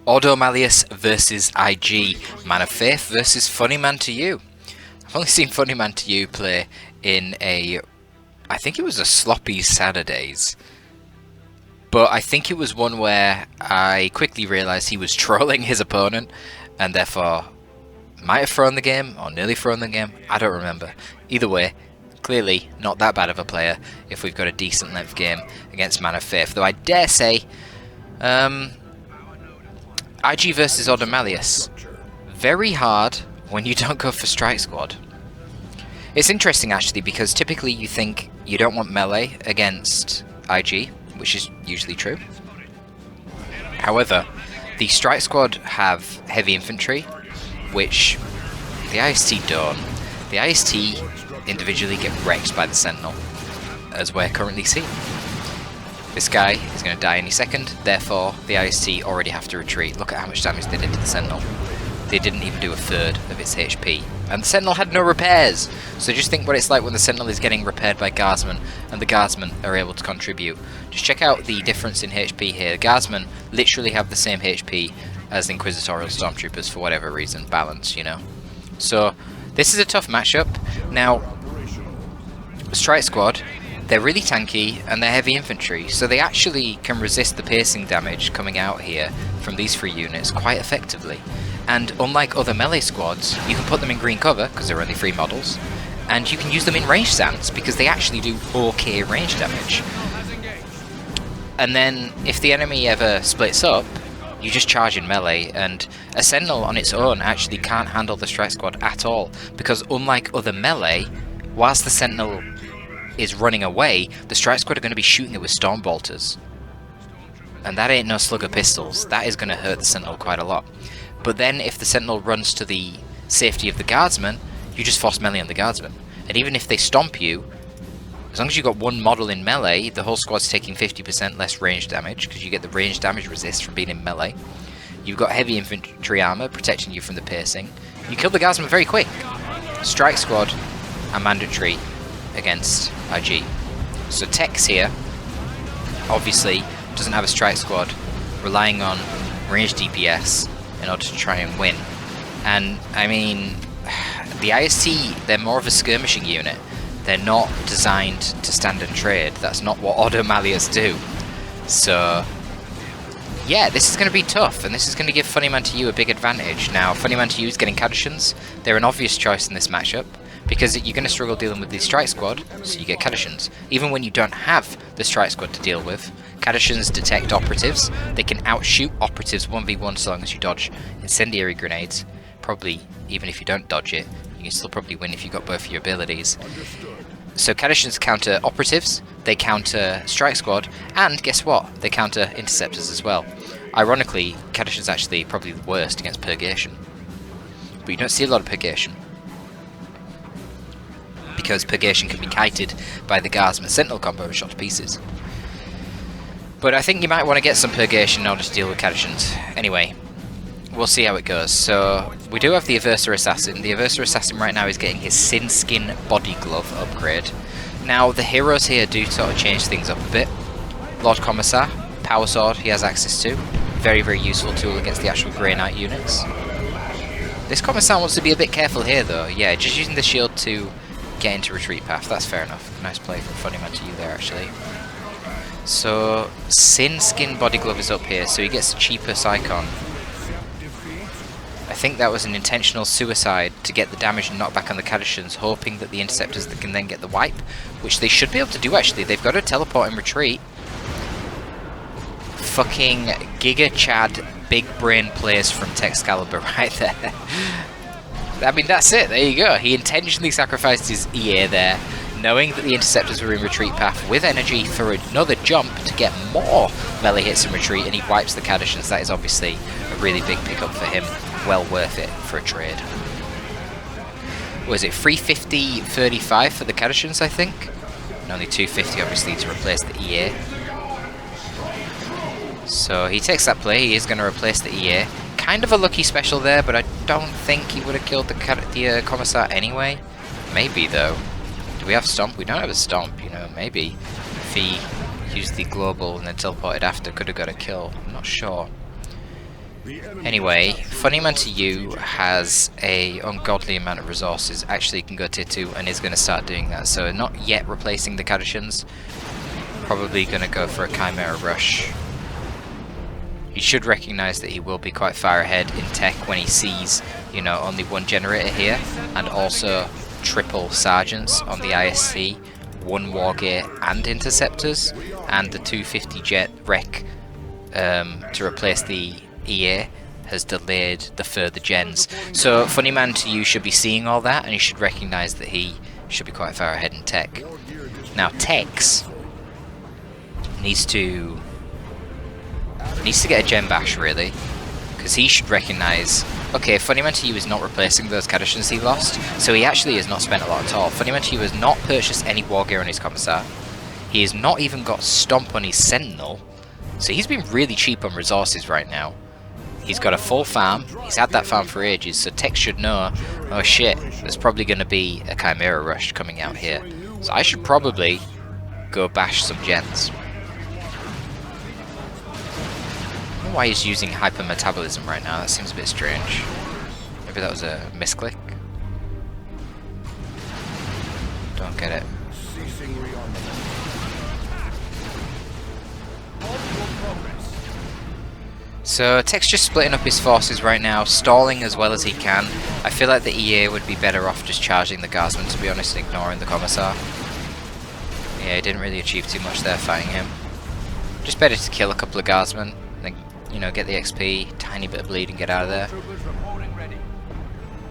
Automalius versus IG. Man of Faith versus Funnyman2u. I've only seen Funnyman2u play in a... I think it was a Sloppy Saturdays. But I think it was one where I quickly realised he was trolling his opponent, and therefore might have thrown the game, or nearly thrown the game, I don't remember. Either way, clearly not that bad of a player if we've got a decent length game against Man of Faith. Though I dare say, IG versus Automalius, very hard when you don't go for Strike Squad. It's interesting actually, because typically you think you don't want melee against IG, which is usually true. However, the Strike Squad have heavy infantry, which the IST don't. The IST individually get wrecked by the Sentinel, as we're currently seeing. This guy is going to die any second, therefore the IST already have to retreat. Look at how much damage they did to the Sentinel. They didn't even do a third of its HP. And the Sentinel had no repairs! So just think what it's like when the Sentinel is getting repaired by Guardsmen, and the Guardsmen are able to contribute. Just check out the difference in HP here. The Guardsmen literally have the same HP as the Inquisitorial Stormtroopers for whatever reason. Balance, you know. So, this is a tough matchup. Now, Strike Squad, they're really tanky and they're heavy infantry, so they actually can resist the piercing damage coming out here from these three units quite effectively. And unlike other melee squads, you can put them in green cover, because they're only 3 models, and you can use them in range stance, because they actually do okay range damage. And then, if the enemy ever splits up, you just charge in melee, and a Sentinel on its own actually can't handle the Strike Squad at all, because unlike other melee, whilst the Sentinel is running away, the Strike Squad are going to be shooting it with Storm Bolters. And that ain't no slugger pistols. That is going to hurt the Sentinel quite a lot. But then if the Sentinel runs to the safety of the Guardsman, you just force melee on the Guardsman. And even if they stomp you, as long as you've got one model in melee, the whole squad's taking 50% less range damage, because you get the range damage resist from being in melee. You've got heavy infantry armor protecting you from the piercing. You kill the Guardsman very quick. Strike Squad are mandatory against IG. So Tex here, obviously, doesn't have a Strike Squad, relying on range DPS in order to try and win. And, I mean, the IST, they're more of a skirmishing unit. They're not designed to stand and trade. That's not what Automalius do. So, yeah, this is going to be tough, and this is going to give Funnyman2u a big advantage. Now, Funnyman2u is getting Cadishans. They're an obvious choice in this matchup, because you're going to struggle dealing with the Strike Squad, so you get Cadishans. Even when you don't have the Strike Squad to deal with, Cadishans detect operatives. They can outshoot operatives 1v1 so long as you dodge incendiary grenades. Probably, even if you don't dodge it, you can still probably win if you've got both of your abilities. So Cadishans counter operatives, they counter Strike Squad, and guess what? They counter interceptors as well. Ironically, Cadishans actually probably the worst against Purgation. But you don't see a lot of Purgation, because Purgation can be kited by the Guardsman Sentinel combo and shot to pieces. But I think you might want to get some Purgation in order to deal with Cadishans. Anyway, we'll see how it goes. So, we do have the Aversa Assassin. The Aversa Assassin right now is getting his Sin Skin Body Glove upgrade. Now, the heroes here do sort of change things up a bit. Lord Commissar, Power Sword he has access to. Very, very useful tool against the actual Grey Knight units. This Commissar wants to be a bit careful here though. Yeah, just using the shield to get into retreat path. That's fair enough. Nice play from Funnyman2u there, actually. So, Sin Skin Body Glove is up here, so he gets a cheaper Psychon. I think that was an intentional suicide to get the damage and knockback on the Cadishans, hoping that the Interceptors can then get the wipe, which they should be able to do actually. They've got to teleport and retreat. Fucking Giga Chad big brain players from Texcalibur right there. I mean, that's it, there you go. He intentionally sacrificed his EA there, knowing that the Interceptors were in retreat path with energy for another jump to get more melee hits and retreat, and he wipes the Cadishans. That is obviously a really big pickup for him. Well worth it for a trade. Was it 350, 35 for the Cadishans, I think? And only 250 obviously to replace the EA. So he takes that play, he is going to replace the EA. Kind of a lucky special there, but I don't think he would have killed the Commissar anyway. Maybe though. Do we have Stomp? We don't have a Stomp, you know, maybe. If he used the Global and then teleported after, could have got a kill. I'm not sure. Anyway, Funnyman2u has a ungodly amount of resources. Actually can go tier 2 and is going to start doing that. So not yet replacing the Cadishans. Probably going to go for a Chimera Rush. He should recognise that he will be quite far ahead in tech when he sees, you know, only one generator here. And also triple Sergeants on the ISC. 1 Wargear and Interceptors. And the 250 jet wreck to replace the EA has delayed the further gens. So Funnyman2u should be seeing all that, and he should recognise that he should be quite far ahead in tech. Now Tex needs to get a gen bash really, because he should recognise, okay, Funnyman2u is not replacing those Cadishans he lost, so he actually has not spent a lot at all. Funnyman2u has not purchased any Wargear on his Commissar. He has not even got Stomp on his Sentinel, so he's been really cheap on resources right now. He's got a full farm, he's had that farm for ages, so Tex should know, oh shit, there's probably going to be a Chimera Rush coming out here. So I should probably go bash some gens. I don't know why he's using hypermetabolism right now, that seems a bit strange. Maybe that was a misclick. Don't get it. So Tex just splitting up his forces right now, stalling as well as he can. I feel like the EA would be better off just charging the Guardsman, to be honest, and ignoring the Commissar. Yeah, he didn't really achieve too much there fighting him. Just better to kill a couple of Guardsmen, then, you know, get the XP, tiny bit of bleed and get out of there.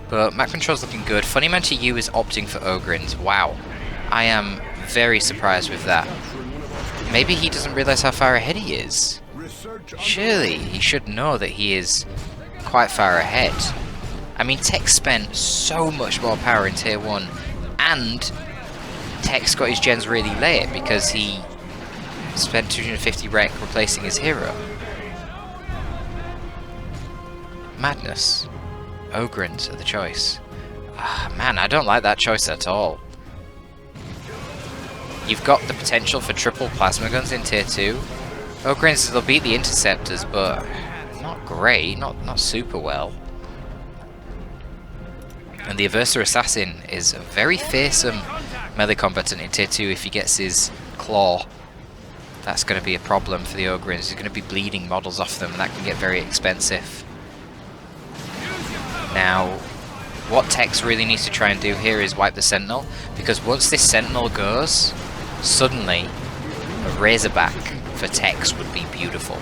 But map control's looking good. Funnyman2u is opting for Ogryns. Wow. I am very surprised with that. Maybe he doesn't realise how far ahead he is. Surely he should know that he is quite far ahead. I mean, Tex spent so much more power in tier 1, and Tex got his gens really late because he spent 250 rec replacing his hero. Madness. Ogryns are the choice. Ah, man, I don't like that choice at all. You've got the potential for triple plasma guns in tier 2. Ogryns, they'll beat the Interceptors, but not great, not super well. And the Aversa Assassin is a very fearsome melee combatant in tier 2 if he gets his claw. That's going to be a problem for the Ogryns. He's going to be bleeding models off them, and that can get very expensive. Now, what Tex really needs to try and do here is wipe the Sentinel, because once this Sentinel goes, suddenly a Razorback for Tex would be beautiful.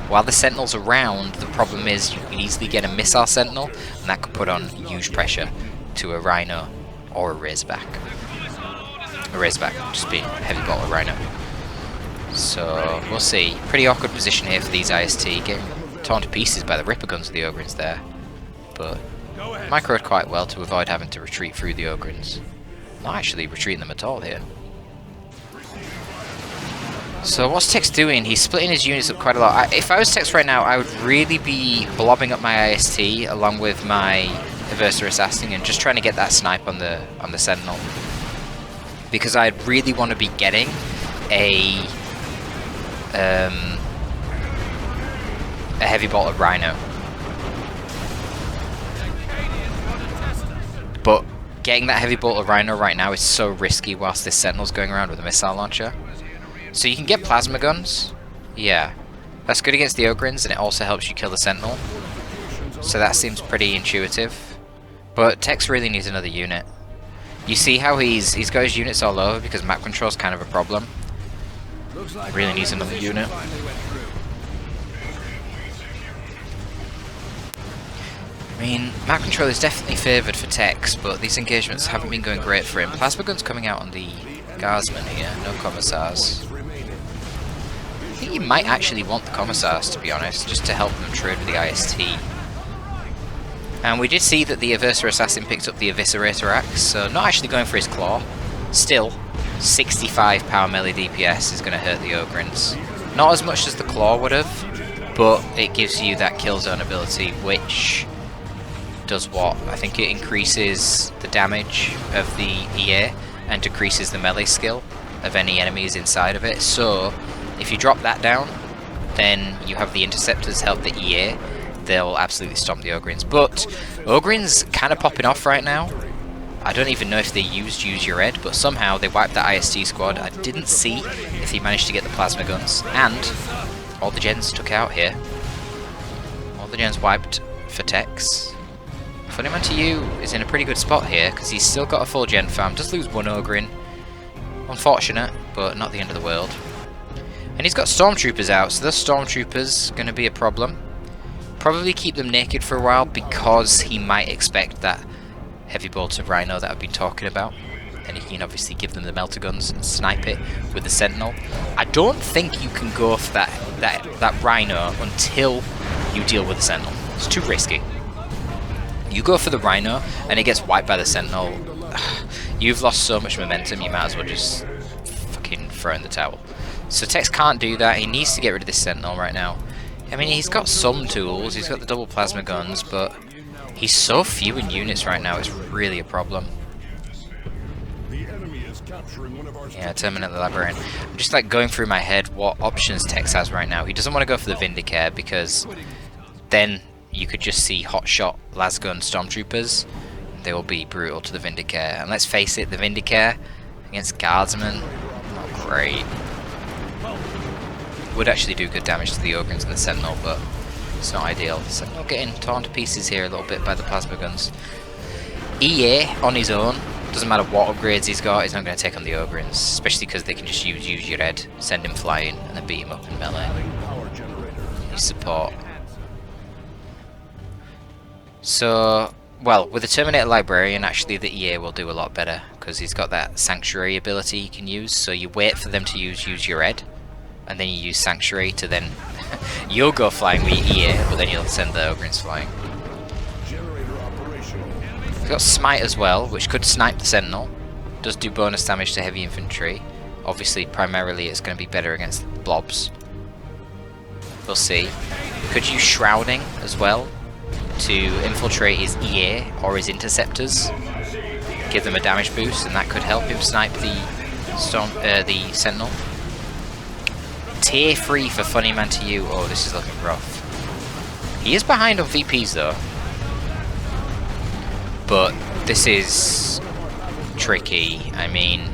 While the Sentinel's around, the problem is you can easily get a Missile Sentinel, and that could put on huge pressure to a Rhino or a Razorback. A Razorback just being heavy bolt of Rhino. So we'll see. Pretty awkward position here for these IST, getting torn to pieces by the Ripper Guns of the Ogryns there. But microed quite well to avoid having to retreat through the Ogryns. Not actually retreating them at all here. So what's Tex doing? He's splitting his units up quite a lot. If I was Tex right now, I would really be blobbing up my IST along with my Aversa Assassin and just trying to get that snipe on the Sentinel. Because I'd really want to be getting a heavy bolt of Rhino. But getting that heavy bolt of Rhino right now is so risky whilst this Sentinel's going around with a missile launcher. So you can get plasma guns. Yeah. That's good against the Ogryns, and it also helps you kill the Sentinel. So that seems pretty intuitive. But Tex really needs another unit. You see how he's got his units all over because map control is kind of a problem. He really needs another unit. I mean, map control is definitely favoured for Tex, but these engagements haven't been going great for him. Plasma gun's coming out on the Guardsman here, no Commissars. I think you might actually want the Commissars, to be honest, just to help them trade with the IST. And we did see that the Aversa Assassin picked up the Eviscerator Axe, so not actually going for his Claw. Still, 65 power melee DPS is going to hurt the Ogryns. Not as much as the Claw would have, but it gives you that kill zone ability, which does what? I think it increases the damage of the EA and decreases the melee skill of any enemies inside of it. So if you drop that down, then you have the Interceptors help the EA, they'll absolutely stomp the Ogryns. But Ogryns kind of popping off right now. I don't even know if they used Use Your Head, but somehow they wiped that IST squad. I didn't see if he managed to get the plasma guns, and all the gens took out here. All the gens wiped for Tex. Funnyman2u is in a pretty good spot here, because he's still got a full gen farm. Does lose one Ogryn. Unfortunate, but not the end of the world. And he's got Stormtroopers out, so those Stormtroopers going to be a problem. Probably keep them naked for a while, because he might expect that heavy bolter Rhino that I've been talking about. And he can obviously give them the melter guns and snipe it with the Sentinel. I don't think you can go for that Rhino until you deal with the Sentinel. It's too risky. You go for the Rhino and it gets wiped by the Sentinel. You've lost so much momentum, you might as well just fucking throw in the towel. So Tex can't do that. He needs to get rid of this Sentinel right now. I mean, he's got some tools. He's got the double plasma guns, but he's so few in units right now, it's really a problem. Yeah, Terminate the Librarian. I'm just like going through my head what options Tex has right now. He doesn't want to go for the Vindicare because then you could just see hotshot Lasgun Stormtroopers. They will be brutal to the Vindicare. And let's face it, the Vindicare against Guardsmen, not great. Would actually do good damage to the Ogryns and the Sentinel, but it's not ideal. Sentinel getting torn to pieces here a little bit by the plasma guns. EA on his own, doesn't matter what upgrades he's got, he's not going to take on the Ogryns, especially because they can just use your head, send him flying, and then beat him up in melee. His support. So, well, with the Terminator Librarian, actually the EA will do a lot better, because he's got that Sanctuary ability you can use, so you wait for them to use your head, and then you use Sanctuary to then... you'll go flying with your EA, but then you'll send the Ogryns flying. He's got Smite as well, which could snipe the Sentinel. Does do bonus damage to heavy infantry. Obviously, primarily it's going to be better against blobs. We'll see. Could use Shrouding as well to infiltrate his EA or his interceptors. Give them a damage boost, and that could help him snipe the Sentinel. Tier 3 for Funnyman2u. Oh, this is looking rough. He is behind on VPs though. But this is tricky. I mean,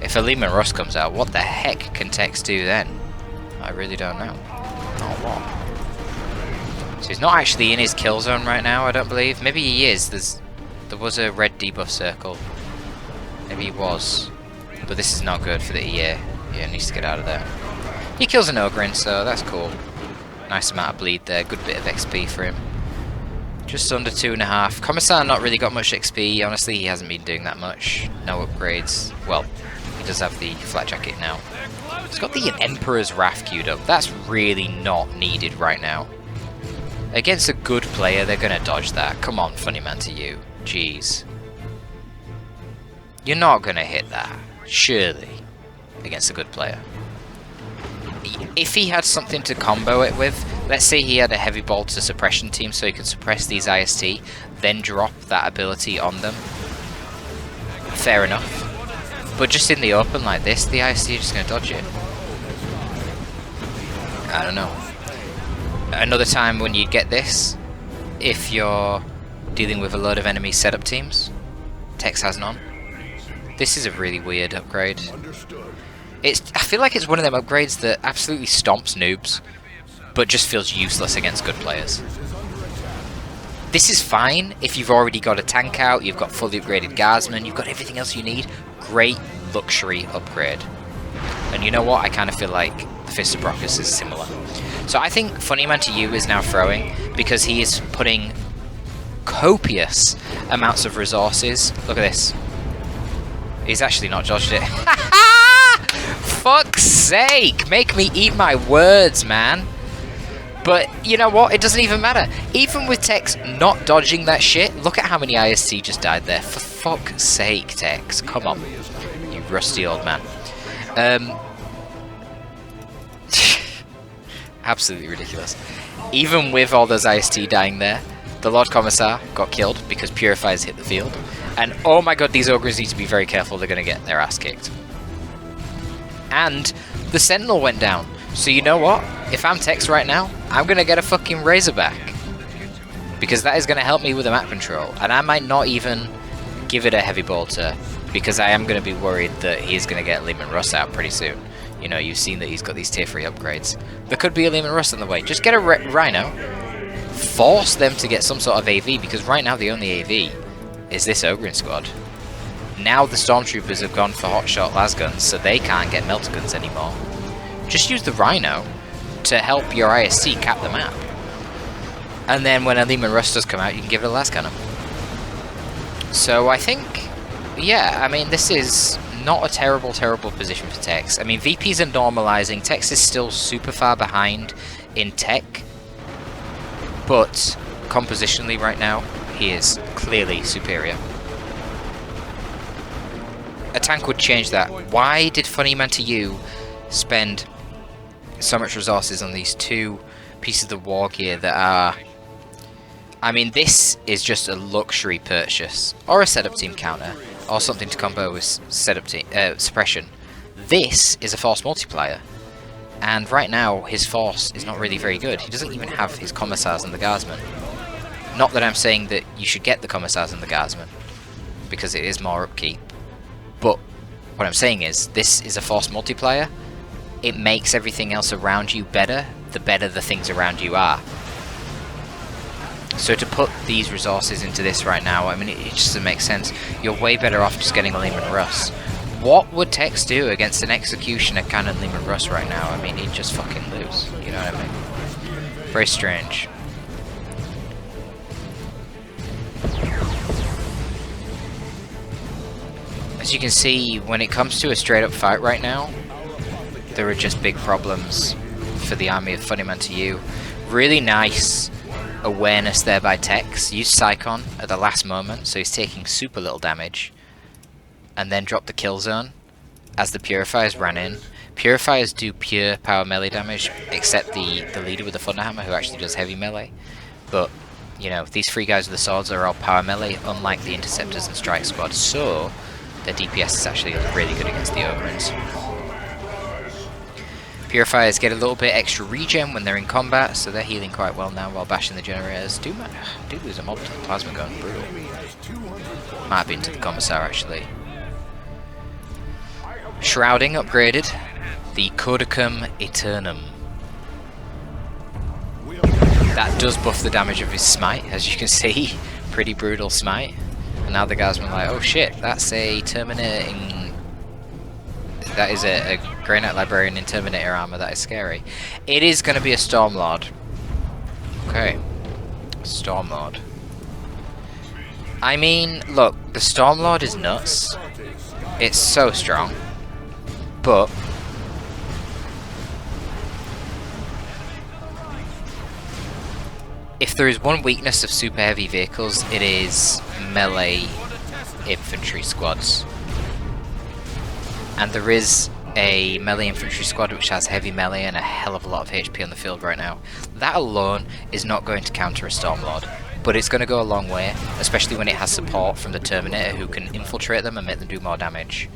if a Lehman Russ comes out, what the heck can Tex do then? I really don't know. Not what. So he's not actually in his kill zone right now, I don't believe. Maybe he is. There was a red debuff circle. Maybe he was. But this is not good for the EA. Yeah, needs to get out of there. He kills an Ogryn, so that's cool. Nice amount of bleed there. Good bit of XP for him. Just under 2.5. Commissar not really got much XP. Honestly, he hasn't been doing that much. No upgrades. Well, he does have the flat jacket now. He's got the Emperor's Wrath queued up. That's really not needed right now. Against a good player, they're going to dodge that. Come on, Funnyman2u. Jeez. You're not going to hit that. Surely. Against a good player. If he had something to combo it with, let's say he had a heavy bolter suppression team so he could suppress these IST, then drop that ability on them. Fair enough. But just in the open like this, the IST are just going to dodge it. I don't know. Another time when you'd get this, if you're dealing with a load of enemy setup teams, Tex has none. This is a really weird upgrade. I feel like it's one of them upgrades that absolutely stomps noobs, but just feels useless against good players. This is fine if you've already got a tank out, you've got fully upgraded guardsmen, you've got everything else you need. Great luxury upgrade. And you know what? I kind of feel like the Fist of Brockus is similar. So I think Funnyman2u is now throwing because he is putting copious amounts of resources. Look at this. He's actually not dodged it. Fuck's sake! Make me eat my words, man. But you know what? It doesn't even matter. Even with Tex not dodging that shit, look at how many IST just died there. For fuck's sake, Tex. Come on. You rusty old man. Absolutely ridiculous. Even with all those IST dying there, the Lord Commissar got killed because Purifiers hit the field. And oh my god, these Ogres need to be very careful. They're going to get their ass kicked. And the Sentinel went down. So you know what? If I'm Tex right now, I'm going to get a fucking Razorback. because that is going to help me with the map control, and I might not even give it a heavy bolter, because I am going to be worried that he's going to get Lehman Russ out pretty soon. You know, you've seen that he's got these tier 3 upgrades. There could be a Lehman Russ on the way. Just get a Rhino, force them to get some sort of AV, because right now the only AV is this Ogrin squad. Now the Stormtroopers have gone for hotshot lasguns, so they can't get melter guns anymore. Just use the Rhino to help your IST cap the map. And then when a Lehman Russ does come out, you can give it a lascannon. So I think, yeah, I mean, this is not a terrible position for Tex. I mean, VPs are normalizing. Tex is still super far behind in tech, but compositionally right now, he is clearly superior. A tank would change that. Why did Funnyman2u spend so much resources on these 2 pieces of war gear that are... I mean, this is just a luxury purchase, or a setup team counter, or something to combo with setup team, suppression. This is a force multiplier, and right now his force is not really very good. He doesn't even have his commissars and the guardsmen. Not that I'm saying that you should get the commissars and the guardsmen, because it is more upkeep. But what I'm saying is, this is a force multiplier. It makes everything else around you better, the better the things around you are. So to put these resources into this right now, I mean, it just doesn't make sense. You're way better off just getting a Lehman Russ. What would Tex do against an Executioner Cannon Lehman Russ right now? I mean, he'd just fucking lose. You know what I mean? Very strange. As you can see, when it comes to a straight up fight right now, there are just big problems for the army of Funnyman2u. Really nice awareness there by Tex. Used Psychon at the last moment, so he's taking super little damage. And then dropped the kill zone as the Purifiers ran in. Purifiers do pure power melee damage, except the leader with the Thunderhammer, who actually does heavy melee. But, you know, these 3 guys with the swords are all power melee, unlike the Interceptors and Strike Squad, so their DPS is actually really good against the Ogrins. Purifiers get a little bit extra regen when they're in combat, so they're healing quite well now while bashing the generators. Do lose a mob to the plasma gun, brutal. Might have been to the commissar actually. Shrouding upgraded. The Codicum Eternum. That does buff the damage of his smite, as you can see. Pretty brutal smite. And now the guys are like, oh shit, that's a Terminating... That is a Grey Knight Librarian in Terminator armor, that is scary. It is going to be a Stormlord. Okay. Stormlord. I mean, look, the Stormlord is nuts. It's so strong. But... if there is one weakness of super heavy vehicles, it is melee infantry squads. And there is a melee infantry squad which has heavy melee and a hell of a lot of HP on the field right now. That alone is not going to counter a Stormlord, but it's going to go a long way, especially when it has support from the Terminator who can infiltrate them and make them do more damage.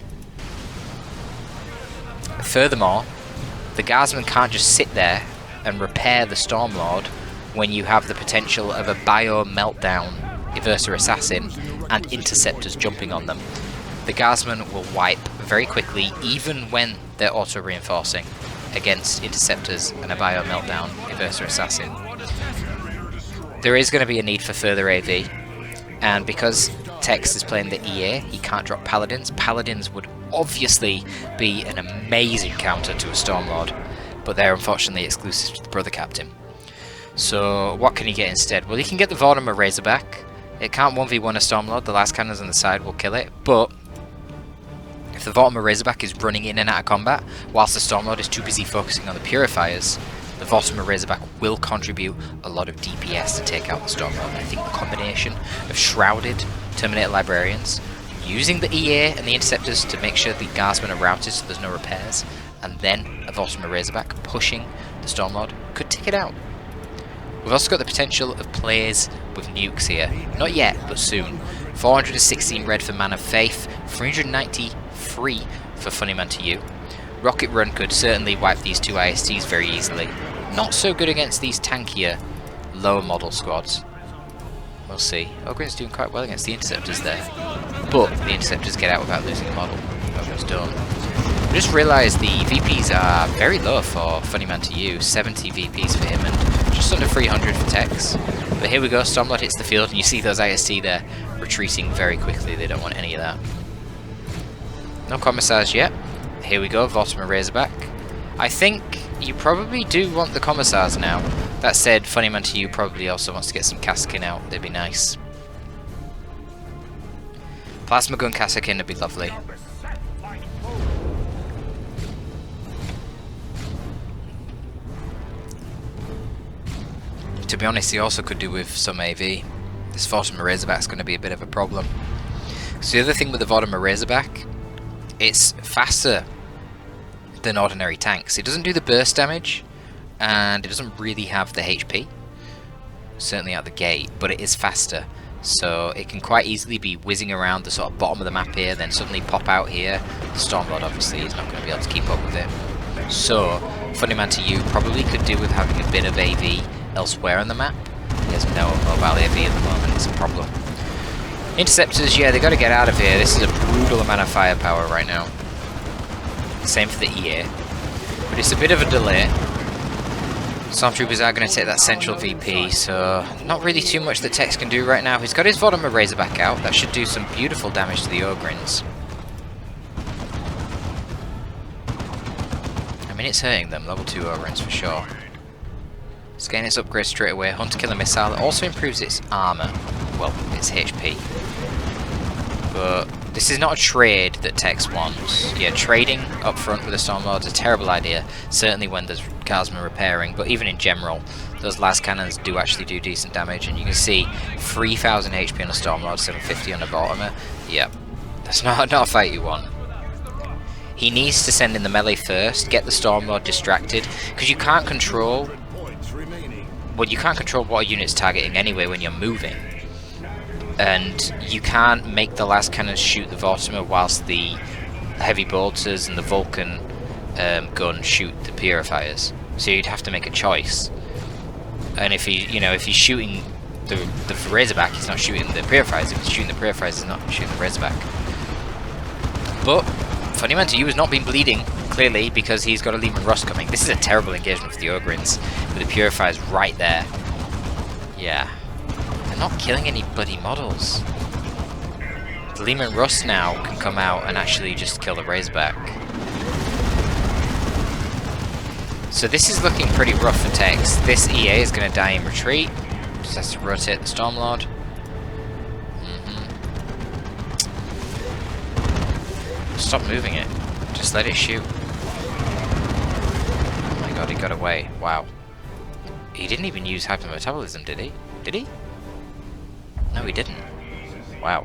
Furthermore, the Guardsmen can't just sit there and repair the Stormlord when you have the potential of a Bio Meltdown Everser Assassin and Interceptors jumping on them. The Guardsmen will wipe very quickly, even when they're auto-reinforcing against Interceptors and a Bio Meltdown Everser Assassin. There is going to be a need for further AV, and because Tex is playing the EA, he can't drop Paladins. Paladins would obviously be an amazing counter to a Stormlord, but they're unfortunately exclusive to the Brother Captain. So what can he get instead? Well, he can get the Warhammer Razorback. It can't 1v1 a Stormlord, the last cannons on the side will kill it, but if the Warhammer Razorback is running in and out of combat, whilst the Stormlord is too busy focusing on the Purifiers, the Warhammer Razorback will contribute a lot of DPS to take out the Stormlord. I think the combination of Shrouded Terminator Librarians, using the EA and the Interceptors to make sure the Guardsmen are routed so there's no repairs, and then a Warhammer Razorback pushing the Stormlord could take it out. We've also got the potential of plays with nukes here. Not yet, but soon. 416 red for Man of Faith, 393 for Funnyman2u. Rocket Run could certainly wipe these 2 ISTs very easily. Not so good against these tankier, lower model squads. We'll see. Ogren's doing quite well against the Interceptors there. But the Interceptors get out without losing the model. Ogren's done. I just realised the VPs are very low for Funnyman2u. 70 VPs for him and just under 300 for Tex. But here we go, Stormlord hits the field and you see those IST there retreating very quickly. They don't want any of that. No Commissars yet. Here we go, Vortimer Razorback. I think you probably do want the Commissars now. That said, Funnyman2u probably also wants to get some Kassakin out. That'd be nice. Plasma Gun Kassakin would be lovely. To be honest, he also could do with some AV. This Vortimer Razorback's going to be a bit of a problem. So the other thing with the Vortimer Razorback, it's faster than ordinary tanks. It doesn't do the burst damage, and it doesn't really have the HP, certainly out the gate, but it is faster. So it can quite easily be whizzing around the sort of bottom of the map here, then suddenly pop out here. The Stormlord obviously is not going to be able to keep up with it. So Funnyman2u probably could do with having a bit of AV elsewhere on the map. He has no mobile AV at the moment, it's a problem. Interceptors, yeah, they got to get out of here. This is a brutal amount of firepower right now. Same for the EA. But it's a bit of a delay. Stormtroopers are going to take that central VP, so not really too much that Tex can do right now. He's got his Vortimer Razorback out. That should do some beautiful damage to the Ogrins. I mean, it's hurting them. Level 2 Ogrins for sure. It's getting its upgrade straight away. Hunter Killer Missile. It also improves its armor. Well, its HP. But this is not a trade that Tex wants. Yeah, trading up front with the Stormlord is a terrible idea. Certainly when there's Guardsmen repairing, but even in general, those last cannons do actually do decent damage. And you can see 3,000 HP on a Stormlord, 750 on a Vortimer. Yep, that's not a fight you want. He needs to send in the melee first, get the Stormlord distracted, because you can't control... Well, you can't control what a unit's targeting anyway when you're moving. And you can't make the last cannon shoot the Vortimer whilst the heavy bolters and the Vulcan gun shoot the purifiers. So you'd have to make a choice. And if if he's shooting the Razorback, he's not shooting the purifiers. If he's shooting the purifiers, he's not shooting the Razorback. But Funnyman2u has not been bleeding, clearly, because he's got a Lehman Russ coming. This is a terrible engagement for the Ogrins, with the purifiers right there. Yeah. Not killing any bloody models. The Lehman Russ now can come out and actually just kill the Razorback. So this is looking pretty rough for Tex. This EA is going to die in retreat. Just has to rotate the Stormlord. Stop moving it. Just let it shoot. Oh my god, he got away. Wow. He didn't even use hypermetabolism, did he? Did he? No, he didn't. Wow.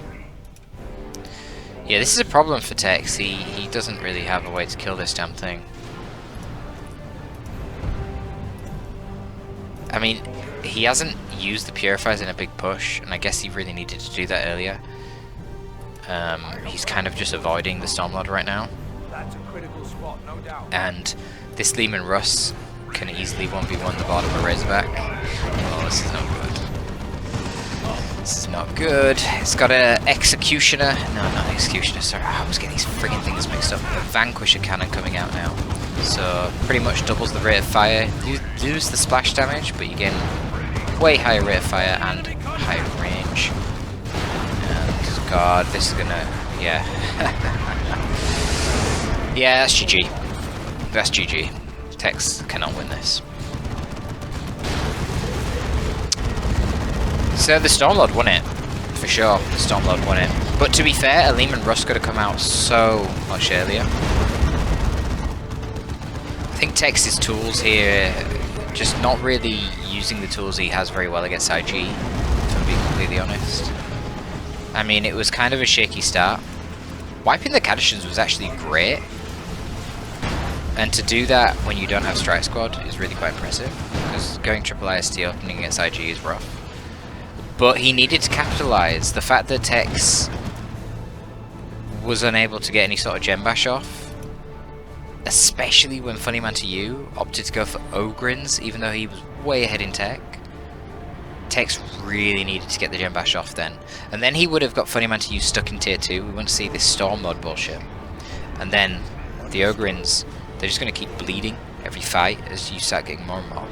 Yeah, this is a problem for Tex. He doesn't really have a way to kill this damn thing. I mean, he hasn't used the purifiers in a big push, and I guess he really needed to do that earlier. He's kind of just avoiding the Stormlord right now. And this Lehman Russ can easily 1v1 the bottom of Razorback. Oh, this is not good. This is not good. It's got a Executioner. No, not Executioner, sorry. I always get these friggin' things mixed up. A Vanquisher cannon coming out now. So, pretty much doubles the rate of fire. You lose the splash damage, but you gain way higher rate of fire and higher range. And, god, this is gonna... yeah. Yeah, that's GG. That's GG. Tex cannot win this. So the Stormlord won it, for sure. The Stormlord won it. But to be fair, a Lehman Russ could have come out so much earlier. I think Tex's tools here, just not really using the tools he has very well against IG, to be completely honest. I mean, it was kind of a shaky start. Wiping the Cadishans was actually great. And to do that when you don't have Strike Squad is really quite impressive, because going triple IST opening against IG is rough. But he needed to capitalise. The fact that Tex was unable to get any sort of gem bash off, especially when Funnyman2u opted to go for Ogrins, even though he was way ahead in tech. Tex really needed to get the Gem Bash off then. And then he would have got Funnyman2u stuck in tier 2. We wouldn't see this Storm Mod bullshit. And then the Ogrins, they're just going to keep bleeding every fight as you start getting more and more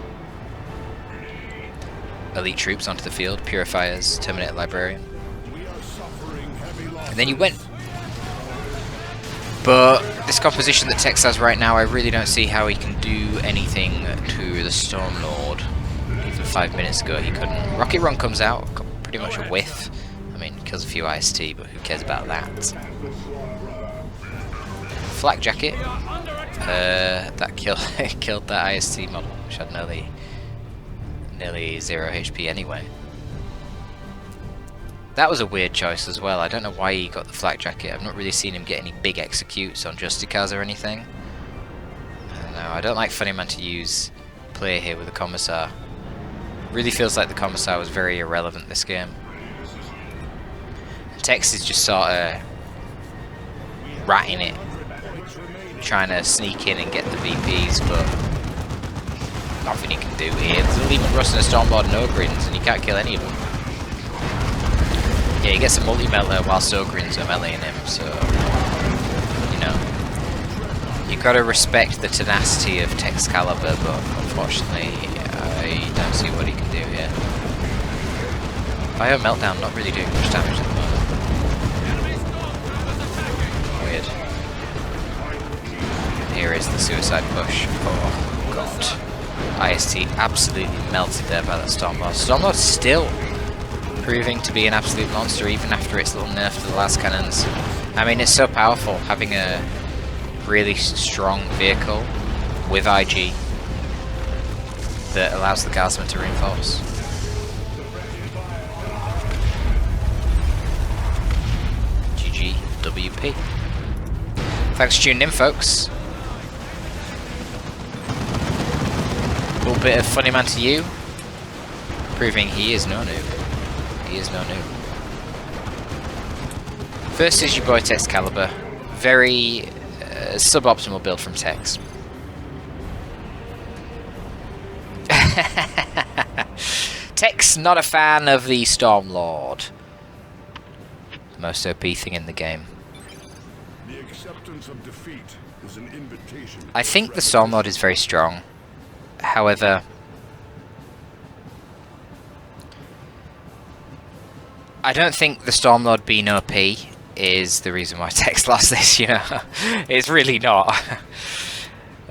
elite troops onto the field, Purifiers, Terminator Librarian. And then you win. But this composition that Tex has right now, I really don't see how he can do anything to the Storm Lord. Even 5 minutes ago he couldn't. Rocket Run comes out, got pretty much a whiff. I mean, kills a few IST, but who cares about that? Flak Jacket. That killed that IST model, which had nearly 0 HP anyway. That was a weird choice as well. I don't know why he got the Flak Jacket. I've not really seen him get any big executes on Justicars or anything. I don't know. I don't like Funnyman2u's play here with the Commissar. Really feels like the Commissar was very irrelevant this game. Tex is just sort of ratting it, trying to sneak in and get the VPs, but nothing he can do here. There's a Lehman Russ and a Stormlord and Ogrins, and you can't kill any of them. Yeah, he gets a multi-melter whilst Ogrins are meleeing him, so, you know, you gotta respect the tenacity of Texcalibur, but unfortunately, I don't see what he can do here. Bio Meltdown not really doing much damage at the moment. Weird. And here is the suicide push. Oh god. IST absolutely melted there by that Stormlord. Stormlord's still proving to be an absolute monster even after its little nerf to the last cannons. I mean, it's so powerful having a really strong vehicle with IG that allows the Guardsman to reinforce. GG WP. Thanks for tuning in, folks. A little bit of Funnyman2u, proving he is no noob. He is no noob. First is your boy Texcalibur. Very suboptimal build from Tex. Tex not a fan of the Stormlord. Most OP thing in the game. The acceptance of defeat is an invitation. I think the Stormlord is very strong. However, I don't think the Stormlord being OP is the reason why Tex lost this, you know. It's really not.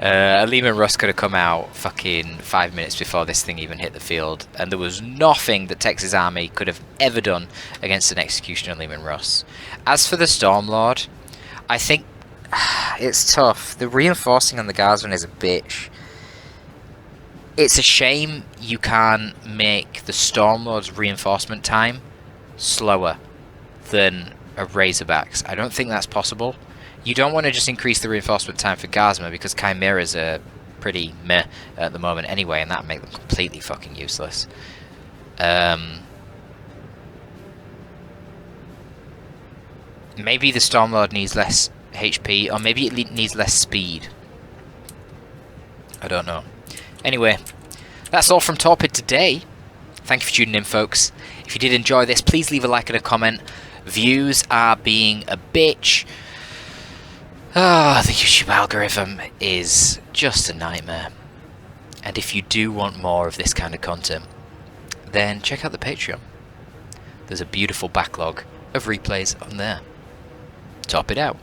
Lehman Russ could have come out fucking 5 minutes before this thing even hit the field, and there was nothing that Tex's army could have ever done against an Executioner Lehman Russ. As for the Stormlord, I think it's tough. The reinforcing on the Guardsman is a bitch. It's a shame you can't make the Stormlord's reinforcement time slower than a Razorback's. I don't think that's possible. You don't want to just increase the reinforcement time for Guardsman because Chimeras are pretty meh at the moment anyway, and that'd make them completely fucking useless. Maybe the Stormlord needs less HP, or maybe it needs less speed. I don't know. Anyway, that's all from Torpid today. Thank you for tuning in, folks. If you did enjoy this, please leave a like and a comment. Views are being a bitch. Ah, the YouTube algorithm is just a nightmare. And if you do want more of this kind of content, then check out the Patreon. There's a beautiful backlog of replays on there. Top it out.